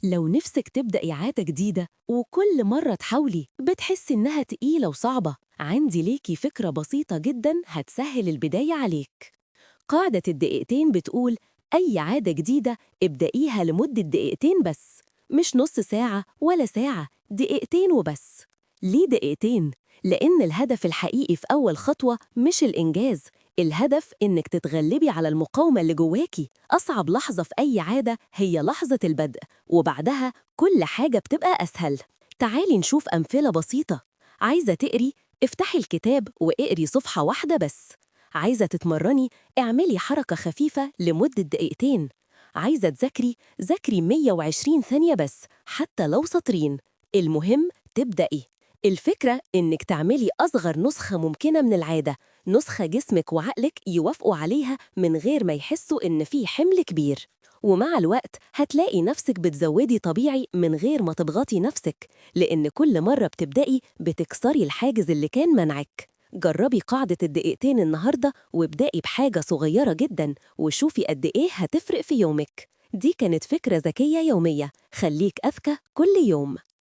لو نفسك تبدأي عادة جديدة وكل مرة تحاولي بتحسي إنها تقيلة وصعبة، عندي ليكي فكرة بسيطة جدا هتسهل البداية عليك. قاعدة الدقيقتين بتقول أي عادة جديدة ابدأيها لمدة دقيقتين بس، مش نص ساعة ولا ساعة، دقيقتين وبس. ليه دقيقتين؟ لأن الهدف الحقيقي في أول خطوة مش الإنجاز، الهدف إنك تتغلبي على المقاومة اللي جواكي. أصعب لحظة في أي عادة هي لحظة البدء، وبعدها كل حاجة بتبقى أسهل. تعالي نشوف أمثلة بسيطة. عايزة تقري؟ افتحي الكتاب واقري صفحة واحدة بس. عايزة تتمرني؟ اعملي حركة خفيفة لمدة دقيقتين. عايزة تذاكري؟ ذاكري 120 ثانية بس، حتى لو سطرين. المهم تبدأي. الفكرة إنك تعملي أصغر نسخة ممكنة من العادة، نسخة جسمك وعقلك يوافقوا عليها من غير ما يحسوا إن في حمل كبير. ومع الوقت هتلاقي نفسك بتزودي طبيعي من غير ما تضغطي نفسك، لأن كل مرة بتبدأي بتكسري الحاجز اللي كان منعك. جربي قاعدة الدقيقتين النهاردة وابدأي بحاجة صغيرة جدا وشوفي قد إيه هتفرق في يومك. دي كانت فكرة ذكية يومية، خليك أذكى كل يوم.